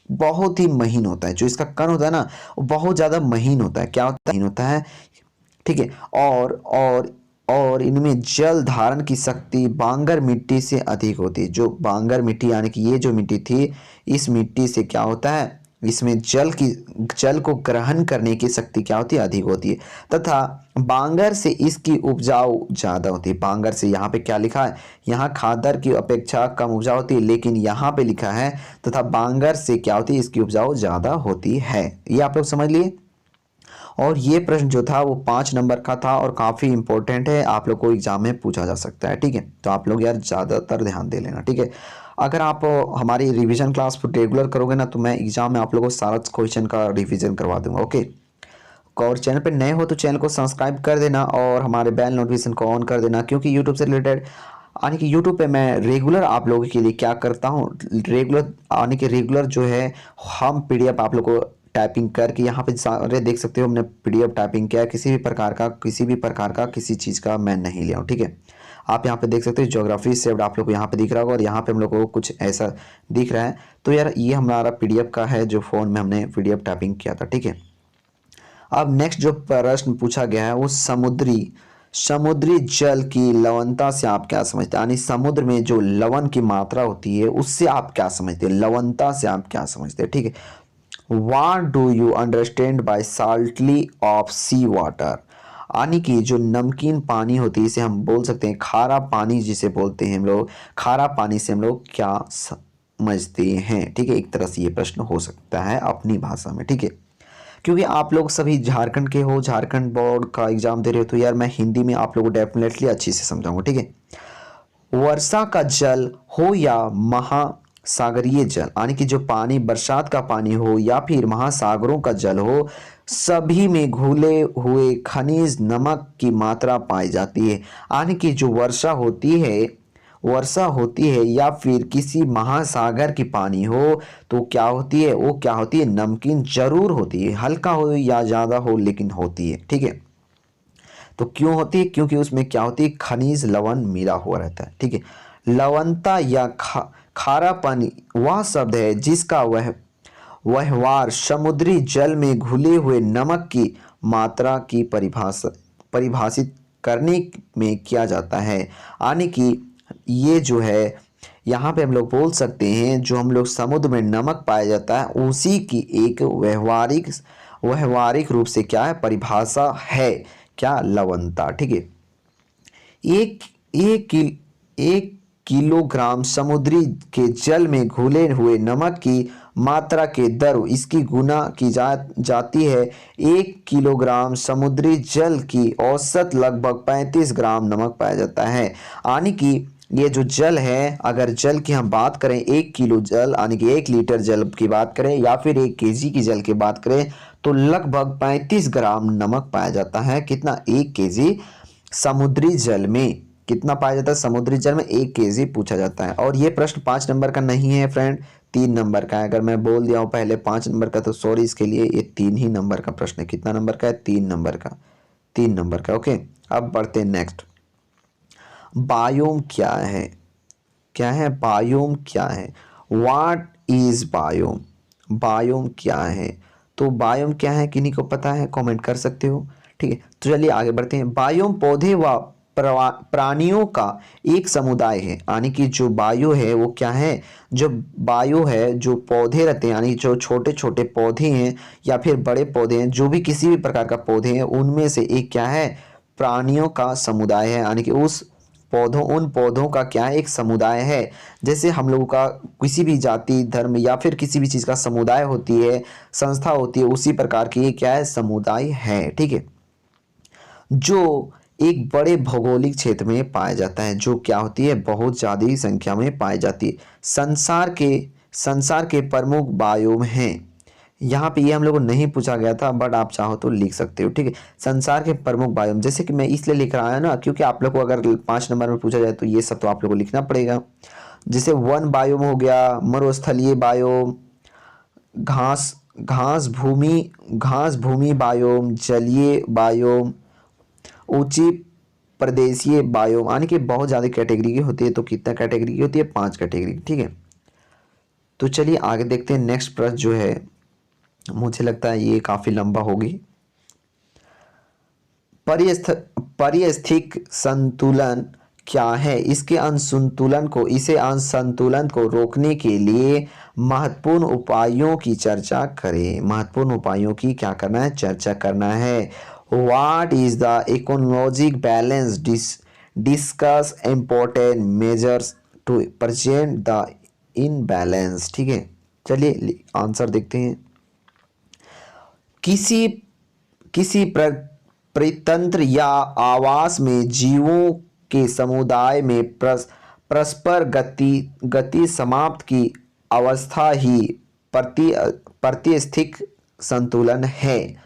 बहुत ही महीन होता है। जो इसका कण होता है ना वो बहुत ज़्यादा महीन होता है। क्या होता है, महीन होता है। ठीक है, और इनमें जल धारण की शक्ति बांगर मिट्टी से अधिक होती है। जो बांगर मिट्टी यानी कि ये जो मिट्टी थी, इस मिट्टी से क्या होता है, इसमें जल को ग्रहण करने की शक्ति क्या होती है, अधिक होती है। तथा बांगर से इसकी उपजाऊ ज़्यादा होती है। बांगर से यहाँ पे क्या लिखा है, यहाँ खादर की अपेक्षा कम उपजाऊ होती है, लेकिन यहाँ पे लिखा है तथा बांगर से क्या होती है, इसकी उपजाऊ ज़्यादा होती है। ये आप लोग समझ लिए। और ये प्रश्न जो था वो 5 नंबर का था और काफ़ी इंपॉर्टेंट है, आप लोग को एग्जाम में पूछा जा सकता है। ठीक है, तो आप लोग यार ज़्यादातर ध्यान दे लेना। ठीक है, अगर आप हमारी रिवीजन क्लास को रेगुलर करोगे ना, तो मैं एग्जाम में आप लोगों को सारा क्वेश्चन का रिवीजन करवा दूंगा। ओके, और चैनल पे नए हो तो चैनल को सब्सक्राइब कर देना और हमारे बेल नोटिफिकेशन को ऑन कर देना, क्योंकि यूट्यूब से रिलेटेड यानी कि यूट्यूब पे मैं रेगुलर आप लोगों के लिए क्या करता हूँ, रेगुलर जो है हम पीडीएफ आप लोग को टाइपिंग करके यहाँ पे सारे देख सकते हो, हमने पीडीएफ टाइपिंग किया है। किसी भी प्रकार का किसी चीज़ का मैं नहीं लिया हूँ। ठीक है, आप यहाँ पे देख सकते हो ज्योग्राफी सेव्ड आप लोग को यहाँ पे दिख रहा होगा, और यहाँ पे हम लोग को कुछ ऐसा दिख रहा है। तो यार ये हमारा पीडीएफ का है जो फ़ोन में हमने पीडीएफ टाइपिंग किया था। ठीक है, अब नेक्स्ट जो प्रश्न पूछा गया है वो समुद्री जल की लवणता से आप क्या समझते हैं, यानी समुद्र में जो लवण की मात्रा होती है उससे आप क्या समझते हैं, लवणता से आप क्या समझते हैं। ठीक है, what do you understand by salinity of sea water, यानी कि जो नमकीन पानी होती है इसे हम बोल सकते हैं खारा पानी, जिसे बोलते हैं हम लोग खारा पानी से हम लोग क्या समझते हैं। ठीक है, एक तरह से ये प्रश्न हो सकता है अपनी भाषा में। ठीक है, क्योंकि आप लोग सभी झारखंड के हो, झारखंड बोर्ड का एग्जाम दे रहे हो, तो यार मैं हिंदी में आप लोगों को डेफिनेटली अच्छी से समझाऊंगा। ठीक है, वर्षा का जल हो या महासागरीय जल, यानी कि जो पानी बरसात का पानी हो या फिर महासागरों का जल हो, सभी में घुले हुए खनिज नमक की मात्रा पाई जाती है। यानी कि जो वर्षा होती है या फिर किसी महासागर की पानी हो, तो क्या होती है, वो क्या होती है, नमकीन जरूर होती है, हल्का हो या ज़्यादा हो लेकिन होती है। ठीक है, तो क्यों होती है, क्योंकि उसमें क्या होती है, खनिज लवण मिला हुआ रहता है। ठीक है, लवणता या खारा पानी वह शब्द है जिसका वह व्यवहार समुद्री जल में घुले हुए नमक की मात्रा की परिभाषित करने में किया जाता है। यानी कि ये जो है यहाँ पे हम लोग बोल सकते हैं जो हम लोग समुद्र में नमक पाया जाता है उसी की एक व्यवहारिक रूप से क्या है, परिभाषा है क्या, लवणता। ठीक है, एक एक किल एक किलोग्राम समुद्री के जल में घुले हुए नमक की मात्रा के दर इसकी गुना की जाती है। 1 किलोग्राम समुद्री जल की औसत लगभग 35 ग्राम नमक पाया जाता है। यानी कि ये जो जल है, अगर जल की हम बात करें 1 किलो जल यानी कि 1 लीटर जल की बात करें या फिर 1 केजी की जल की बात करें तो लगभग 35 ग्राम नमक पाया जाता है। कितना? 1 केजी समुद्री जल में कितना पाया जाता है? समुद्री जल में 1 केजी पूछा जाता है। और ये प्रश्न 5 नंबर का नहीं है फ्रेंड, 3 नंबर का है। अगर मैं बोल दिया हूँ पहले 5 नंबर का तो सॉरी इसके लिए, ये 3 ही नंबर का प्रश्न है। कितना नंबर का है? 3 नंबर का, 3 नंबर का। ओके, अब बढ़ते हैं नेक्स्ट। बायोम क्या है? क्या है? बायोम क्या है? What is biome? बायोम क्या है? तो बायोम क्या है, किन्हीं को पता है? कमेंट कर सकते हो। ठीक है, तो चलिए आगे बढ़ते हैं। बायोम पौधे व प्राणियों का एक समुदाय है। यानी कि जो बायो है वो क्या है? जो बायो है, जो पौधे रहते हैं, यानी जो छोटे छोटे पौधे हैं या फिर बड़े पौधे हैं, जो भी किसी भी प्रकार का पौधे हैं, उनमें से एक क्या है? प्राणियों का समुदाय है। यानी कि उन पौधों का क्या है? एक समुदाय है। जैसे हम लोगों का किसी भी जाति धर्म या फिर किसी भी चीज़ का समुदाय होती है, संस्था होती है, उसी प्रकार की ये क्या है? समुदाय है। ठीक है, जो एक बड़े भौगोलिक क्षेत्र में पाया जाता है, जो क्या होती है? बहुत ज़्यादा संख्या में पाई जाती है। संसार के प्रमुख बायोम हैं। यहाँ पे ये हम लोग को नहीं पूछा गया था, बट आप चाहो तो लिख सकते हो। ठीक है, संसार के प्रमुख बायोम, जैसे कि मैं इसलिए लिख रहा है ना क्योंकि आप लोग को अगर 5 नंबर में पूछा जाए तो ये सब तो आप लोग को लिखना पड़ेगा। जैसे वन बायोम हो गया, मरुस्थलीय बायोम, घास भूमि बायोम, जलीय बायोम, ऊंची प्रदेशीय बायोम। यानी कि बहुत ज़्यादा कैटेगरी की होती है। तो कितना कैटेगरी की होती है? 5 कैटेगरी। ठीक है, तो चलिए आगे देखते हैं। नेक्स्ट प्रश्न जो है, मुझे लगता है ये काफ़ी लंबा होगी। पारिस्थितिक संतुलन क्या है? इसे असंतुलन को रोकने के लिए महत्वपूर्ण उपायों की चर्चा करें। महत्वपूर्ण उपायों की क्या करना है? चर्चा करना है। What is the ecologic balance? Discuss important measures to present the imbalance। ठीक है, चलिए आंसर देखते हैं। किसी परितंत्र या आवास में जीवों के समुदाय में परस्पर गति समाप्त की अवस्था ही पारिस्थितिक संतुलन है।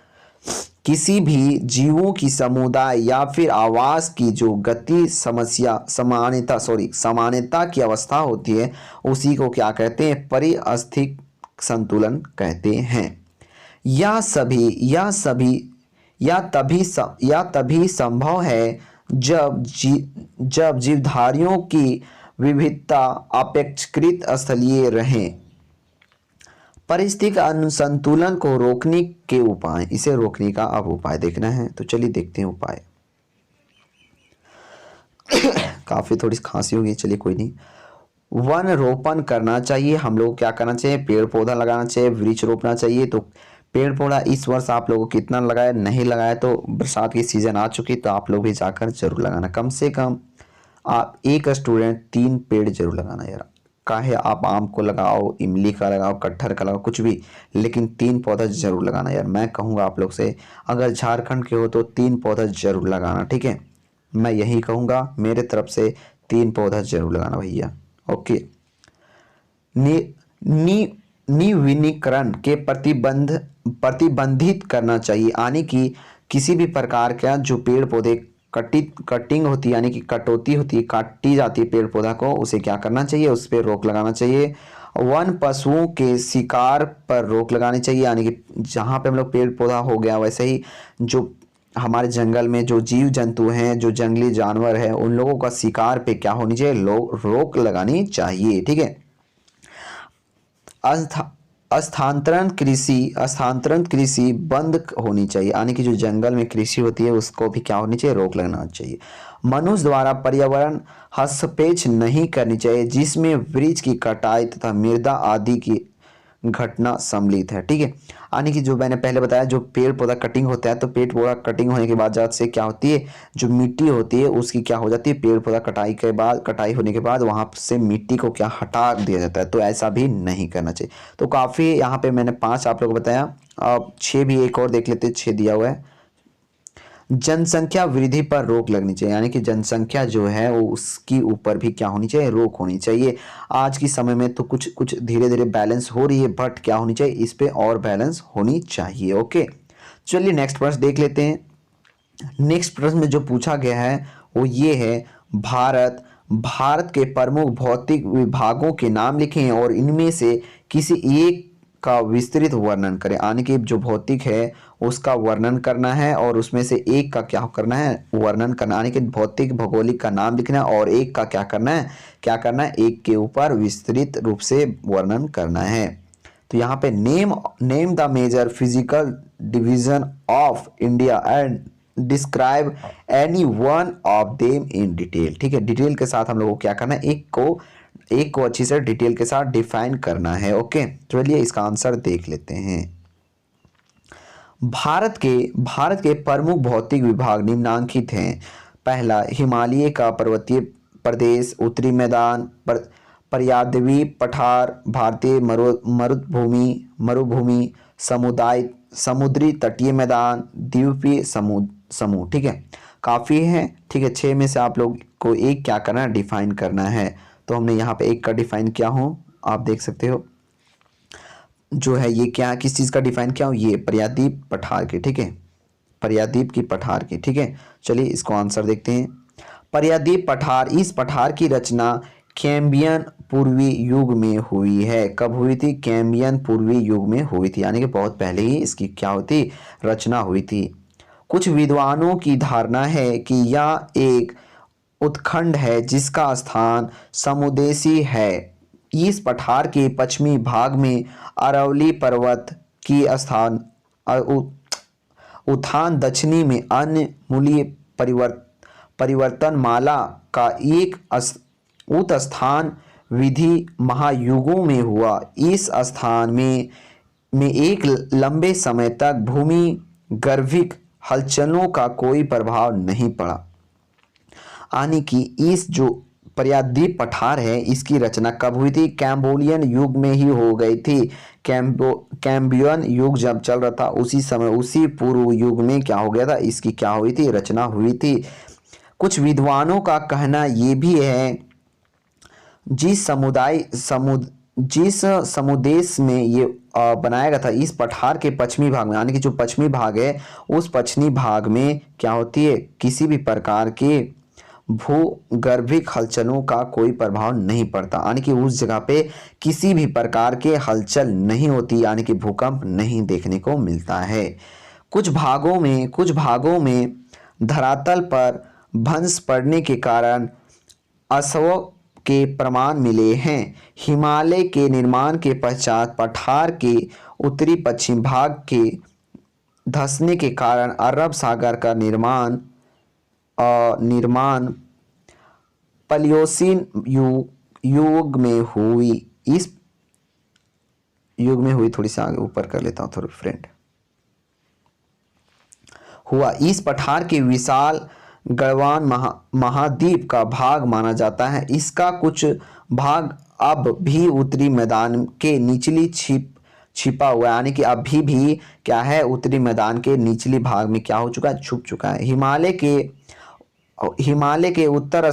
किसी भी जीवों की समुदाय या फिर आवास की जो गति सामान्यता की अवस्था होती है, उसी को क्या कहते हैं? पारिस्थितिक संतुलन कहते हैं। यह तभी संभव है जब जीवधारियों की विविधता अपेक्षाकृत स्थलीय रहे। पारिस्थितिक असंतुलन को रोकने के उपाय, इसे रोकने का अब उपाय देखना है। तो चलिए देखते हैं उपाय। काफी थोड़ी खांसी होगी, चलिए कोई नहीं। वन रोपण करना चाहिए। हम लोग क्या करना चाहिए? पेड़ पौधा लगाना चाहिए, वृक्ष रोपना चाहिए। तो पेड़ पौधा इस वर्ष आप लोगों को कितना लगाया? नहीं लगाया तो बरसात की सीजन आ चुकी, तो आप लोग भी जाकर जरूर लगाना। कम से कम आप एक स्टूडेंट 3 पेड़ जरूर लगाना यार। काहे आप आम को लगाओ, इमली का लगाओ, कटहर का लगाओ, कुछ भी, लेकिन 3 पौधा जरूर लगाना यार। मैं कहूँगा आप लोग से, अगर झारखंड के हो तो 3 पौधा जरूर लगाना। ठीक है, मैं यही कहूँगा, मेरे तरफ से 3 पौधा जरूर लगाना भैया। ओके, निविनीकरण के प्रतिबंधित करना चाहिए। यानी कि किसी भी प्रकार का जो पेड़ पौधे कटिंग होती है, यानी कि कटौती होती है, काटी जाती है पेड़ पौधा को, उसे क्या करना चाहिए? उस पर रोक लगाना चाहिए। वन पशुओं के शिकार पर रोक लगानी चाहिए। यानी कि जहाँ पे हम लोग पेड़ पौधा हो गया, वैसे ही जो हमारे जंगल में जो जीव जंतु हैं, जो जंगली जानवर हैं, उन लोगों का शिकार पे क्या होनी चाहिए? रोक लगानी चाहिए। ठीक है, स्थानांतरण कृषि बंद होनी चाहिए। यानी कि जो जंगल में कृषि होती है उसको भी क्या होनी चाहिए? रोक लगना चाहिए। मनुष्य द्वारा पर्यावरण हस्तक्षेप नहीं करनी चाहिए, जिसमें वृक्ष की कटाई तथा मृदा आदि की घटना सम्मिलित है। ठीक है, यानी कि जो मैंने पहले बताया, जो पेड़ पौधा कटिंग होता है तो पेड़ पौधा कटिंग होने के बाद जात से क्या होती है, जो मिट्टी होती है उसकी क्या हो जाती है, पेड़ पौधा कटाई के बाद, कटाई होने के बाद वहां से मिट्टी को क्या हटा दिया जाता है। तो ऐसा भी नहीं करना चाहिए। तो काफ़ी यहाँ पे मैंने 5 आप लोगों को बताया। अब 6 भी एक और देख लेते हैं। 6 दिया हुआ है, जनसंख्या वृद्धि पर रोक लगनी चाहिए, यानी कि जनसंख्या जो है वो उसकी ऊपर भी क्या होनी चाहिए, रोक होनी चाहिए। आज की समय में तो कुछ कुछ धीरे धीरे बैलेंस हो रही है, बट क्या होनी चाहिए, इस पे और बैलेंस होनी चाहिए। ओके, चलिए नेक्स्ट प्रश्न देख लेते हैं। नेक्स्ट प्रश्न में जो पूछा गया है वो ये है, भारत के प्रमुख भौतिक विभागों के नाम लिखें और इनमें से किसी एक का विस्तृत वर्णन करें। यानी कि जो भौतिक है उसका वर्णन करना है और उसमें से एक का क्या करना है, वर्णन करना। यानी कि भौतिक भौगोलिक का नाम लिखना है और एक का क्या करना है, एक के ऊपर विस्तृत रूप से वर्णन करना है। तो यहाँ पे name the major physical division of India and describe any one of them in detail. ठीक है, डिटेल के साथ हम लोगों को क्या करना है, एक को अच्छी से डिटेल के साथ डिफाइन करना है। ओके, चलिए इसका आंसर देख लेते हैं। भारत के प्रमुख भौतिक विभाग निम्नांकित हैं। पहला, हिमालय का पर्वतीय प्रदेश, उत्तरी मैदान, पर्याद्वीप पठार, भारतीय मरुभूमि, समुद्री तटीय मैदान, द्वीपीय समूह। ठीक है, काफ़ी है। ठीक है, 6 में से आप लोग को एक क्या करना है, डिफाइन करना है। तो हमने यहाँ पे एक का डिफाइन किया हो, आप देख सकते हो जो है ये क्या, किस चीज़ का डिफाइन किया हो, ये पर्यादीप पठार के। ठीक है, पर्यादीप की पठार के। ठीक है, चलिए इसको आंसर देखते हैं। पर्यादीप पठार, इस पठार की रचना कैम्बियन पूर्वी युग में हुई है। कब हुई थी, कैम्बियन पूर्वी युग में हुई थी, यानी कि बहुत पहले ही इसकी क्या होती, रचना हुई थी। कुछ विद्वानों की धारणा है कि यह एक उत्खंड है जिसका स्थान समुदेशी है। इस पठार के पश्चिमी भाग में अरावली पर्वत की उत्थान, दक्षिणी में अन्य मूल्य परिवर्तनमाला का एक उत्स्थान विधि महायुगों में हुआ। इस स्थान में एक लंबे समय तक भूमि गर्भिक हलचलों का कोई प्रभाव नहीं पड़ा। यानी कि इस जो पर्यादीप पठार है इसकी रचना कब हुई थी, कैम्बोलियन युग में ही हो गई थी। कैम्बियन युग जब चल रहा था उसी समय, उसी पूर्व युग में क्या हो गया था, इसकी क्या हुई थी, रचना हुई थी। कुछ विद्वानों का कहना ये भी है, जिस समुदेश में ये बनाया गया था, इस पठार के पश्चिमी भाग में, यानी कि जो पश्चिमी भाग है उस पश्चिमी भाग में क्या होती है, किसी भी प्रकार के भूगर्भिक हलचलों का कोई प्रभाव नहीं पड़ता। यानी कि उस जगह पे किसी भी प्रकार के हलचल नहीं होती, यानी कि भूकंप नहीं देखने को मिलता है। कुछ भागों में धरातल पर भंस पड़ने के कारण असव के प्रमाण मिले हैं। हिमालय के निर्माण के पश्चात पठार के उत्तरी पश्चिम भाग के धंसने के कारण अरब सागर का निर्माण पलियोसीन युग में हुई। इस युग में हुई, थोड़ी सी आगे ऊपर कर लेता हूँ, थोड़ी फ्रेंड हुआ। इस पठार के विशाल गढ़वाल महाद्वीप का भाग माना जाता है। इसका कुछ भाग अब भी उत्तरी मैदान के निचली छिपा हुआ है, यानी कि अभी भी क्या है, उत्तरी मैदान के निचली भाग में क्या हो चुका है, छुप चुका है। हिमालय के उत्तर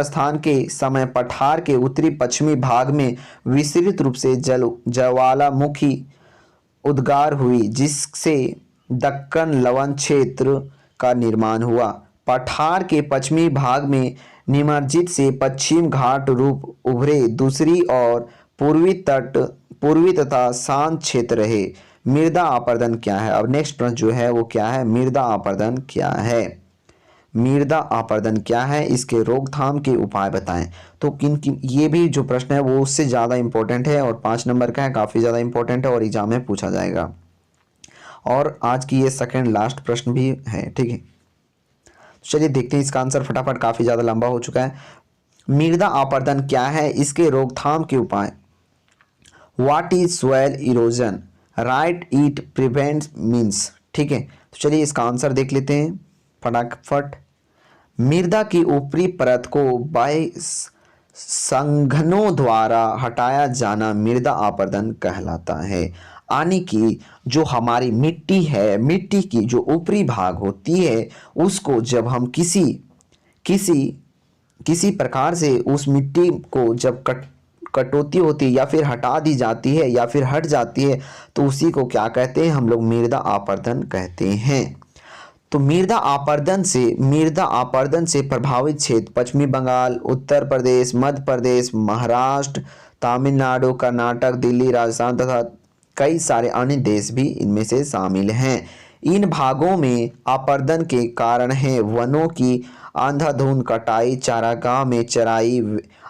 स्थान के समय पठार के उत्तरी पश्चिमी भाग में विस्तृत रूप से ज्वालामुखी उद्गार हुई, जिससे दक्कन लवण क्षेत्र का निर्माण हुआ। पठार के पश्चिमी भाग में निमज्जित से पश्चिम घाट रूप उभरे। दूसरी ओर पूर्वी तथा शांत क्षेत्र रहे। मृदा अपरदन क्या है, अब नेक्स्ट प्रश्न जो है वो क्या है, मृदा अपरदन क्या है। मृदा अपरदन क्या है, इसके रोकथाम के उपाय बताएं। तो किन ये भी जो प्रश्न है वो उससे ज़्यादा इंपॉर्टेंट है और 5 नंबर का है, काफ़ी ज़्यादा इंपॉर्टेंट है और एग्जाम में पूछा जाएगा। और आज की ये सेकंड लास्ट प्रश्न भी है। ठीक है, चलिए देखते हैं इसका आंसर फटाफट, काफ़ी ज़्यादा लंबा हो चुका है। मृदा अपरदन क्या है, इसके रोकथाम के उपाय। What is soil erosion, right it prevents means. ठीक है, तो चलिए इसका आंसर देख लेते हैं फटाफट। मृदा की ऊपरी परत को बाह्य संघनों द्वारा हटाया जाना मृदा अपरदन कहलाता है। यानी कि जो हमारी मिट्टी है, मिट्टी की जो ऊपरी भाग होती है उसको जब हम किसी किसी किसी प्रकार से उस मिट्टी को जब कटौती होती है या फिर हटा दी जाती है या फिर हट जाती है तो उसी को क्या कहते हैं हम लोग, मृदा अपरदन कहते हैं। तो मृदा अपरदन से प्रभावित क्षेत्र पश्चिमी बंगाल, उत्तर प्रदेश, मध्य प्रदेश, महाराष्ट्र, तमिलनाडु, कर्नाटक, दिल्ली, राजस्थान तथा कई सारे अन्य देश भी इनमें से शामिल हैं। इन भागों में अपरदन के कारण है वनों की अंधाधुंध कटाई, चारागाह में चराई,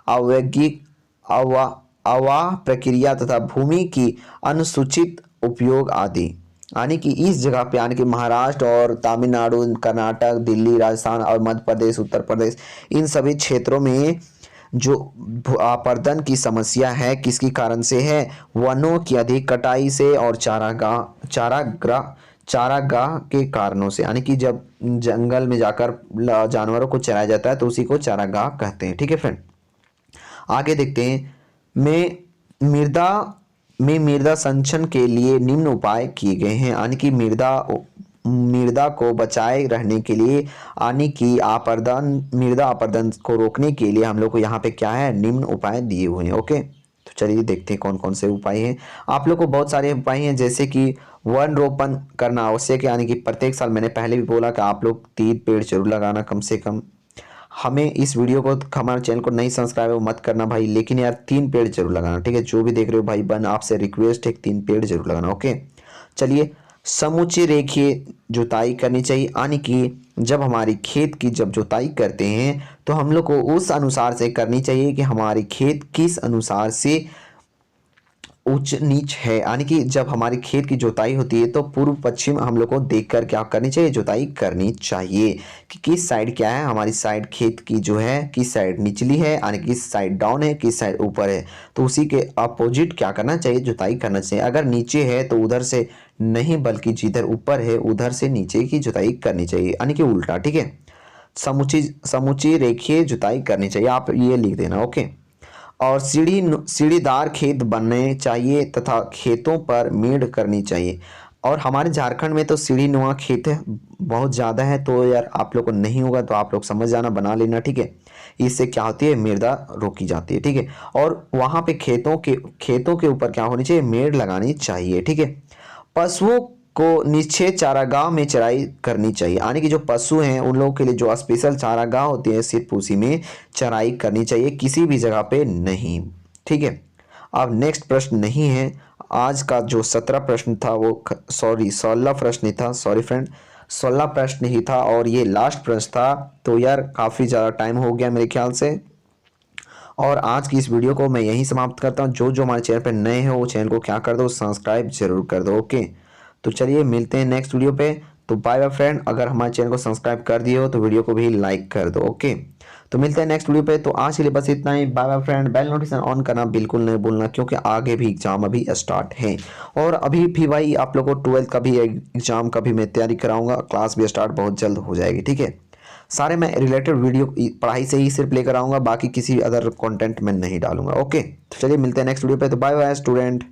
अवैज्ञिक अवाह प्रक्रिया तथा भूमि की अनुसूचित उपयोग आदि। यानी कि इस जगह पे, यानी कि महाराष्ट्र और तमिलनाडु, कर्नाटक, दिल्ली, राजस्थान और मध्य प्रदेश, उत्तर प्रदेश, इन सभी क्षेत्रों में जो अपरदन की समस्या है किसके कारण से है, वनों की अधिक कटाई से और चारागाह के कारणों से। यानी कि जब जंगल में जाकर जानवरों को चराया जाता है तो उसी को चारागाह कहते हैं। ठीक है फ्रेंड, आगे देखते हैं। मृदा संरक्षण के लिए निम्न उपाय किए गए हैं। यानी कि मृदा को बचाए रहने के लिए, यानी कि मृदा अपरदन को रोकने के लिए हम लोग को यहाँ पे क्या है, निम्न उपाय दिए हुए हैं। ओके, तो चलिए देखते हैं कौन कौन से उपाय हैं। आप लोग को बहुत सारे उपाय हैं, जैसे कि वन रोपण करना आवश्यक है। यानी कि प्रत्येक साल, मैंने पहले भी बोला कि आप लोग 3 पेड़ जरूर लगाना कम से कम। हमें इस वीडियो को, हमारे चैनल को नहीं सब्सक्राइब है वो मत करना भाई, लेकिन यार 3 पेड़ जरूर लगाना। ठीक है, जो भी देख रहे हो भाई बन, आपसे रिक्वेस्ट है 3 पेड़ जरूर लगाना। ओके, चलिए। समुचित रेखीय जुताई करनी चाहिए। यानी कि जब हमारी खेत की जब जुताई करते हैं तो हम लोग को उस अनुसार से करनी चाहिए कि हमारी खेत किस अनुसार से उच्च नीच है। यानी कि जब हमारी खेत की जुताई होती है तो पूर्व पश्चिम हम लोग को देखकर क्या करनी चाहिए, जुताई करनी चाहिए कि किस साइड क्या है, हमारी साइड खेत की जो है किस साइड निचली है, यानी किस साइड डाउन है, किस साइड ऊपर है, तो उसी के अपोजिट क्या करना चाहिए, जुताई करना चाहिए। अगर नीचे है तो उधर से नहीं, बल्कि जिधर ऊपर है उधर से नीचे की जुताई करनी चाहिए, यानी कि उल्टा। ठीक है, समुचित रेखीय जुताई करनी चाहिए, आप ये लिख देना। ओके, और सीढ़ीदार खेत बनने चाहिए तथा खेतों पर मेड़ करनी चाहिए। और हमारे झारखंड में तो सीढ़ीनुमा खेत है, बहुत ज़्यादा है, तो यार आप लोग को नहीं होगा तो आप लोग समझ जाना, बना लेना। ठीक है, इससे क्या होती है, मृदा रोकी जाती है। ठीक है, और वहाँ पे खेतों के ऊपर क्या होनी चाहिए, मेड़ लगानी चाहिए। ठीक है, पशुओं को निश्चित चारागाह में चराई करनी चाहिए। यानी कि जो पशु हैं उन लोगों के लिए जो स्पेशल चारागाह होती है सिर्फ उसी में चराई करनी चाहिए, किसी भी जगह पे नहीं। ठीक है, अब नेक्स्ट प्रश्न नहीं है। आज का जो 17 प्रश्न था वो 16 प्रश्न ही था, सॉरी फ्रेंड, 16 प्रश्न ही था और ये लास्ट प्रश्न था। तो यार काफ़ी ज़्यादा टाइम हो गया मेरे ख्याल से, और आज की इस वीडियो को मैं यहीं समाप्त करता हूँ। जो हमारे चैनल पर नए हैं वो चैनल को क्या कर दो, सब्सक्राइब जरूर कर दो। ओके, तो चलिए मिलते हैं नेक्स्ट वीडियो पे। तो बाय बाय फ्रेंड, अगर हमारे चैनल को सब्सक्राइब कर दिए हो तो वीडियो को भी लाइक कर दो। ओके, तो मिलते हैं नेक्स्ट वीडियो पे। तो आज के लिए बस इतना ही, bye bye friend. Bell notification on करना बिल्कुल नहीं भूलना, क्योंकि आगे भी एग्जाम अभी स्टार्ट है, और अभी भी भाई आप लोगों को 12th का भी एग्जाम का भी मैं तैयारी कराऊंगा, क्लास भी स्टार्ट बहुत जल्द हो जाएगी। ठीक है, सारे मैं रिलेटेड वीडियो पढ़ाई से ही सिर्फ लेकर आऊँगा, बाकी किसी अदर कंटेंट में नहीं डालूंगा। ओके, तो चलिए मिलते हैं नेक्स्ट वीडियो पे। तो बाय बाय स्टूडेंट।